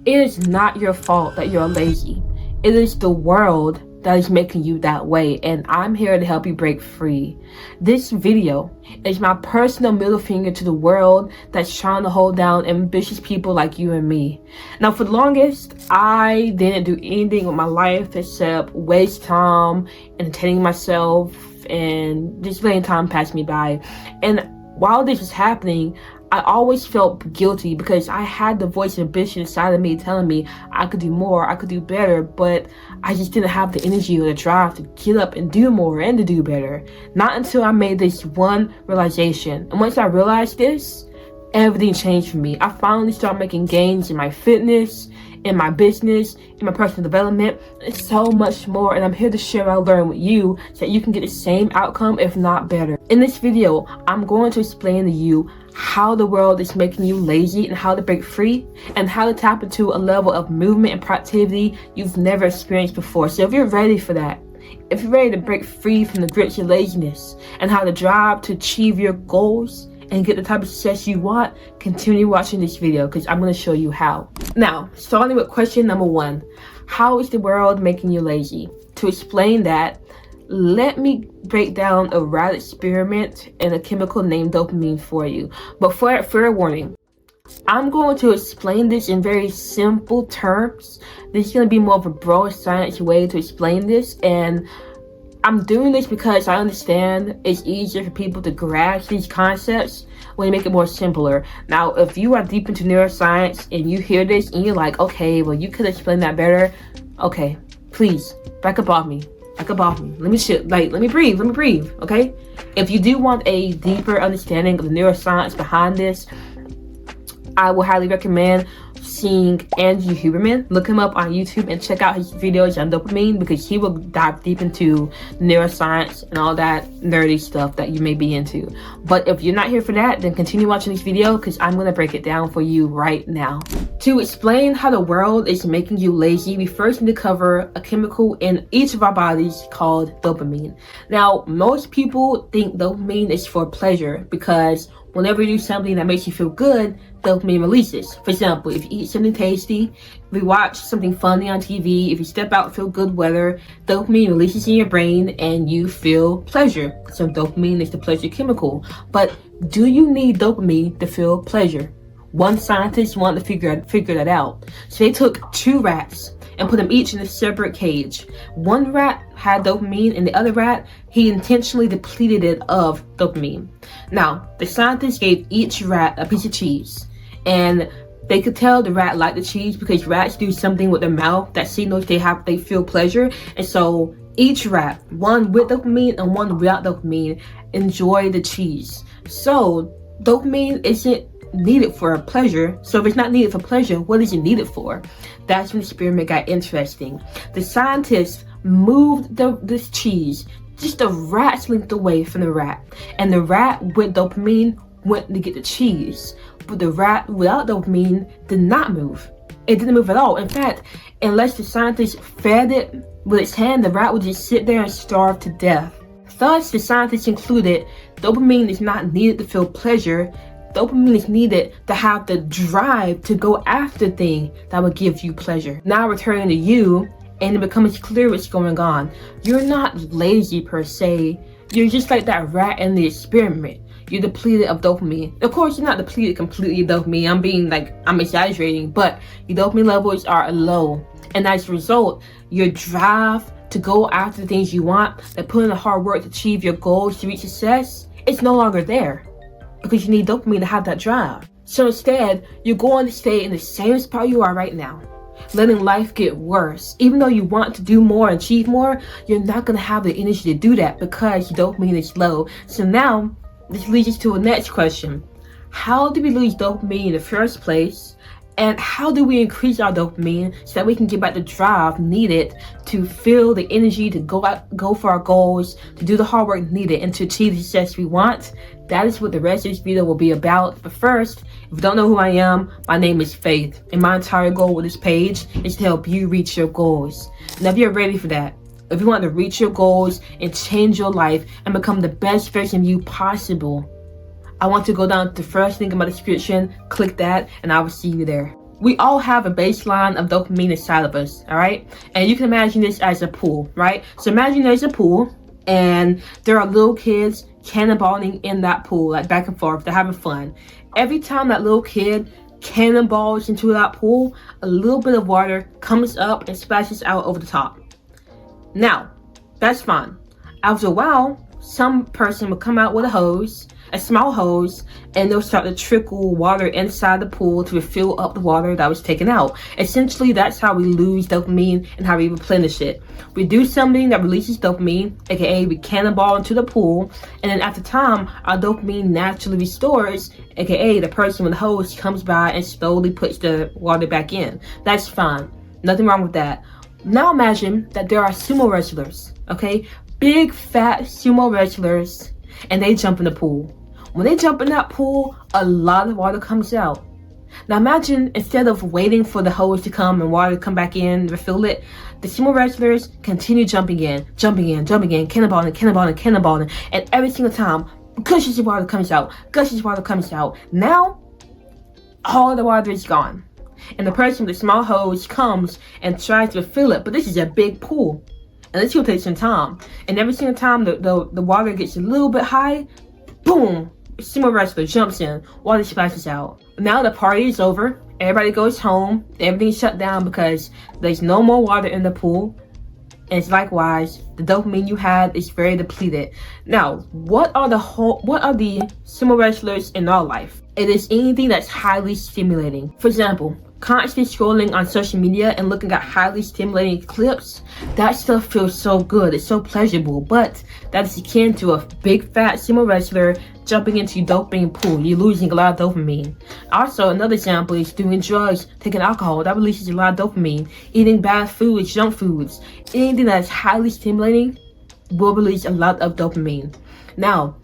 It is not your fault that you're lazy. It is the world that is making you that way, and I'm here to help you break free. This video is my personal middle finger to the world that's trying to hold down ambitious people like you and me. Now, for the longest, I didn't do anything with my life except waste time, entertaining myself, and just letting time pass me by. And while this was happening, I always felt guilty because I had the voice of ambition inside of me telling me I could do more, I could do better, but I just didn't have the energy or the drive to get up and do more and to do better. Not until I made this one realization. And once I realized this, everything changed for me. I finally started making gains in my fitness, in my business, in my personal development, and so much more. And I'm here to share what I learned with you so that you can get the same outcome, if not better. In this video, I'm going to explain to you how the world is making you lazy and how to break free, and how to tap into a level of movement and productivity you've never experienced before. So if you're ready for that, if you're ready to break free from the grips of laziness and how to drive to achieve your goals and get the type of success you want, continue watching this video because I'm going to show you how. Now, starting with question number 1, how is the world making you lazy? To explain that, let me break down a rat experiment and a chemical named dopamine for you. But fair warning, I'm going to explain this in very simple terms. This is going to be more of a broad science way to explain this, and I'm doing this because I understand it's easier for people to grasp these concepts when you make it more simpler. Now, if you are deep into neuroscience and you hear this and you're like, okay, well, you could explain that better. Okay, please, back up off me. Back up off me. Let me breathe, okay? If you do want a deeper understanding of the neuroscience behind this, I will highly recommend seeing Andrew Huberman. Look him up on YouTube and check out his videos on dopamine, because he will dive deep into neuroscience and all that nerdy stuff that you may be into. But if you're not here for that, then continue watching this video because I'm going to break it down for you right now. To explain how the world is making you lazy, we first need to cover a chemical in each of our bodies called dopamine. Now, most people think dopamine is for pleasure because whenever you do something that makes you feel good, dopamine releases. For example, if you eat something tasty, if you watch something funny on TV, if you step out and feel good weather, dopamine releases in your brain and you feel pleasure. So dopamine is the pleasure chemical. But do you need dopamine to feel pleasure? One scientist wanted to figure that out. So they took 2 rats and put them each in a separate cage. One rat had dopamine and the other rat, he intentionally depleted it of dopamine. Now, the scientists gave each rat a piece of cheese, and they could tell the rat liked the cheese because rats do something with their mouth that signals they feel pleasure. And so each rat, one with dopamine and one without dopamine, enjoy the cheese. So dopamine isn't needed for pleasure. So if it's not needed for pleasure, what is it needed for? That's when the experiment got interesting. The scientists moved this cheese just a rat's length away from the rat, and the rat with dopamine went to get the cheese, but the rat without dopamine did not move. It didn't move at all. In fact, unless the scientist fed it with its hand, the rat would just sit there and starve to death. Thus, the scientists concluded dopamine is not needed to feel pleasure. Dopamine is needed to have the drive to go after the thing that will give you pleasure. Now returning to you, and it becomes clear what's going on. You're not lazy per se. You're just like that rat in the experiment. You're depleted of dopamine. Of course, you're not depleted completely of dopamine. I'm exaggerating, but your dopamine levels are low. And as a result, your drive to go after the things you want, that put in the hard work to achieve your goals, to reach success, it's no longer there, because you need dopamine to have that drive. So instead, you're going to stay in the same spot you are right now, letting life get worse. Even though you want to do more and achieve more, you're not going to have the energy to do that because your dopamine is low. So now, this leads us to a next question. How do we lose dopamine in the first place? And how do we increase our dopamine so that we can get back the drive needed to feel the energy to go for our goals, to do the hard work needed, and to achieve the success we want? That is what the rest of this video will be about. But first, if you don't know who I am, my name is Faith, and my entire goal with this page is to help you reach your goals. Now, if you're ready for that, if you want to reach your goals and change your life and become the best version of you possible, I want to go down to the first link in my description, click that, and I will see you there. We all have a baseline of dopamine inside of us, all right? And you can imagine this as a pool, right? So imagine there's a pool and there are little kids cannonballing in that pool, like back and forth. They're having fun. Every time that little kid cannonballs into that pool, a little bit of water comes up and splashes out over the top. Now, that's fine. After a while, some person will come out with a hose, a small hose, and they'll start to trickle water inside the pool to fill up the water that was taken out. Essentially, that's how we lose dopamine and how we replenish it. We do something that releases dopamine, aka we cannonball into the pool, and then after time, our dopamine naturally restores, aka the person with the hose comes by and slowly puts the water back in. That's fine. Nothing wrong with that. Now imagine that there are sumo wrestlers, okay? Big fat sumo wrestlers, and they jump in the pool. When they jump in that pool, a lot of water comes out. Now imagine instead of waiting for the hose to come and water to come back in, refill it, the sumo wrestlers continue jumping in, cannonballing, and every single time, gushes of water comes out. Now, all the water is gone. And the person with the small hose comes and tries to refill it, but this is a big pool. And this will take some time. And every single time the water gets a little bit high, boom, sumo wrestler jumps in, water splashes out. Now the party is over, everybody goes home, everything's shut down because there's no more water in the pool. And it's likewise, the dopamine you had is very depleted. Now, what are the sumo wrestlers in our life? It is anything that's highly stimulating. For example, constantly scrolling on social media and looking at highly stimulating clips, that stuff feels so good, it's so pleasurable, but that is akin to a big fat sumo wrestler jumping into dopamine pool. You're losing a lot of dopamine. Also, another example is doing drugs, taking alcohol, that releases a lot of dopamine. Eating bad foods, junk foods, anything that's highly stimulating will release a lot of dopamine. Now,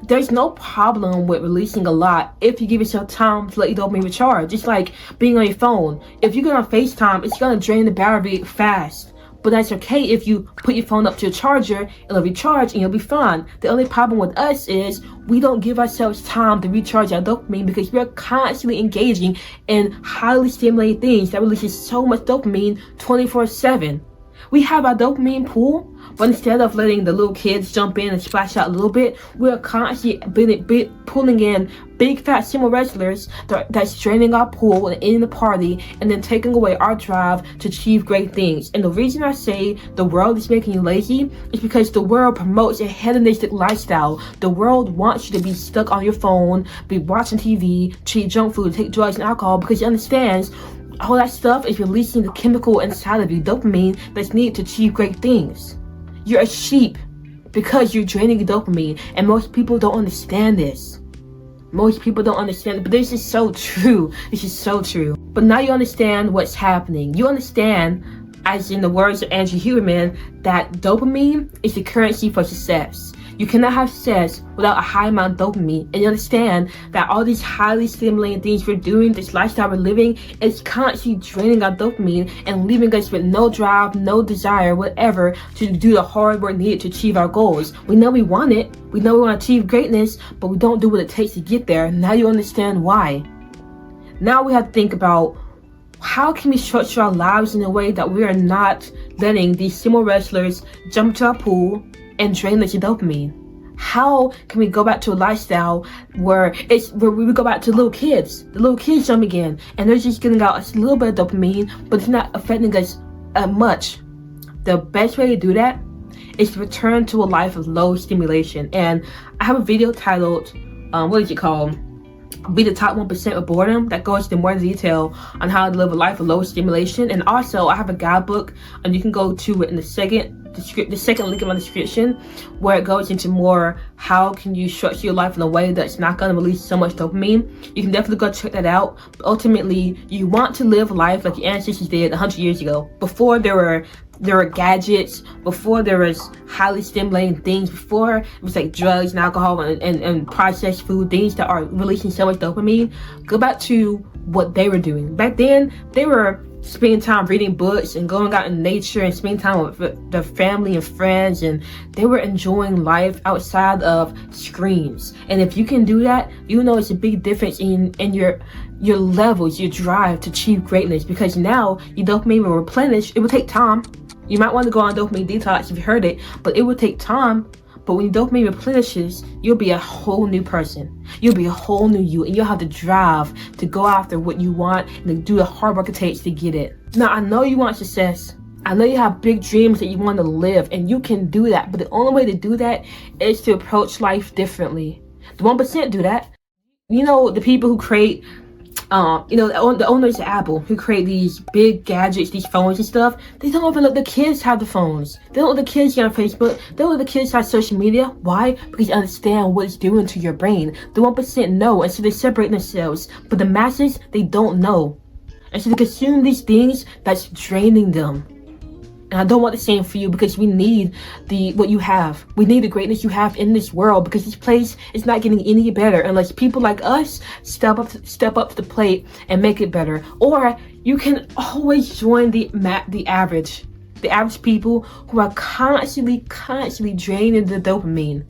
there's no problem with releasing a lot if you give yourself time to let your dopamine recharge. It's like being on your phone. If you get on FaceTime, it's gonna drain the battery fast. But that's okay if you put your phone up to a charger, it'll recharge and you'll be fine. The only problem with us is we don't give ourselves time to recharge our dopamine because we're constantly engaging in highly stimulating things that releases so much dopamine 24/7. We have our dopamine pool, but instead of letting the little kids jump in and splash out a little bit, we're constantly pulling in big fat sumo wrestlers that's draining our pool and ending the party and then taking away our drive to achieve great things. And the reason I say the world is making you lazy is because the world promotes a hedonistic lifestyle. The world wants you to be stuck on your phone, be watching TV, eat junk food, take drugs and alcohol because it understands all that stuff is releasing the chemical inside of you, dopamine, that's needed to achieve great things. You're a sheep because you're draining your dopamine, and most people don't understand this. Most people don't understand it, but this is so true. This is so true. But now you understand what's happening. You understand, as in the words of Andrew Huberman, that dopamine is the currency for success. You cannot have success without a high amount of dopamine. And you understand that all these highly stimulating things we're doing, this lifestyle we're living, is constantly draining our dopamine and leaving us with no drive, no desire, whatever, to do the hard work needed to achieve our goals. We know we want it. We know we want to achieve greatness, but we don't do what it takes to get there. Now you understand why. Now we have to think about how can we structure our lives in a way that we are not letting these sumo wrestlers jump into our pool and drain us of dopamine? How can we go back to a lifestyle where we go back to the little kids jumping in and they're just getting out a little bit of dopamine, but it's not affecting us much? The best way to do that is to return to a life of low stimulation. And I have a video titled, what is it called? Be the top 1% of boredom, that goes into more detail on how to live a life of low stimulation. And also I have a guidebook, and you can go to it in the second link in my description, where it goes into more how can you structure your life in a way that's not going to release so much dopamine. You can definitely go check that out. But ultimately, you want to live life like your ancestors did 100 years ago, before there were gadgets, before there was highly stimulating things, before it was like drugs and alcohol and processed food, things that are releasing so much dopamine. Go back to what they were doing. Back then, they were spending time reading books and going out in nature and spending time with their family and friends, and they were enjoying life outside of screens. And if you can do that, you know it's a big difference in your levels, your drive to achieve greatness, because now your dopamine will replenish. It will take time. You might want to go on dopamine detox if you heard it, but it will take time. But when your dopamine replenishes, you'll be a whole new person. You'll be a whole new you, and you'll have the drive to go after what you want and to do the hard work it takes to get it. Now, I know you want success. I know you have big dreams that you want to live, and you can do that. But the only way to do that is to approach life differently. The 1% do that. You know, the people who create the owners of Apple, who create these big gadgets, these phones and stuff, they don't even let the kids have the phones. They don't let the kids get on Facebook. They don't let the kids have social media. Why? Because you understand what it's doing to your brain. The 1% know, and so they separate themselves. But the masses, they don't know. And so they consume these things that's draining them. And I don't want the same for you, because we need what you have. We need the greatness you have in this world, because this place is not getting any better unless people like us step up to the plate and make it better. Or you can always join the average people who are constantly draining the dopamine,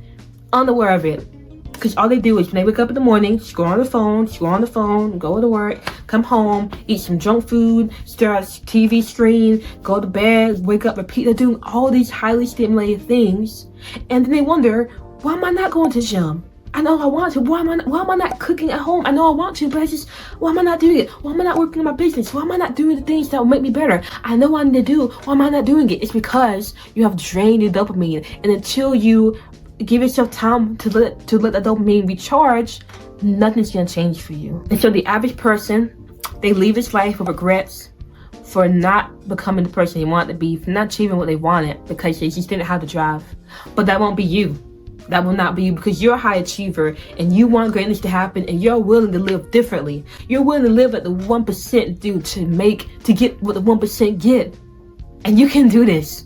unaware of it. Because all they do is when they wake up in the morning, scroll on the phone, go to work, come home, eat some junk food, stare at a TV screen, go to bed, wake up, repeat. They're doing all these highly stimulated things. And then they wonder, why am I not going to the gym? I know I want to. Why am I not cooking at home? I know I want to, but why am I not doing it? Why am I not working on my business? Why am I not doing the things that will make me better? I know what I need to do. Why am I not doing it? It's because you have drained your dopamine. And until you give yourself time to let the dopamine recharge, nothing's gonna change for you. And so the average person, they leave this life with regrets for not becoming the person they want to be, for not achieving what they wanted, because they just didn't have the drive. But that won't be you. That will not be you, because you're a high achiever and you want greatness to happen, and you're willing to live differently. You're willing to live like the 1% do to get what the 1% get. And you can do this.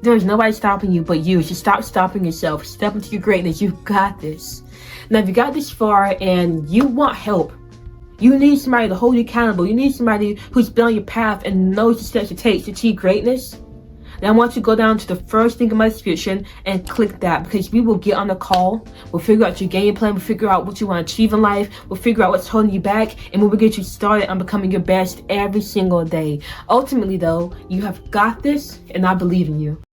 There's nobody stopping you but you. Just stop stopping yourself. Step into your greatness. You've got this. Now, if you got this far and you want help, you need somebody to hold you accountable. You need somebody who's been on your path and knows the steps it takes to achieve greatness. Then I want you to go down to the first link in my description and click that, because we will get on a call. We'll figure out your game plan. We'll figure out what you want to achieve in life. We'll figure out what's holding you back, and we'll get you started on becoming your best every single day. Ultimately, though, you have got this, and I believe in you.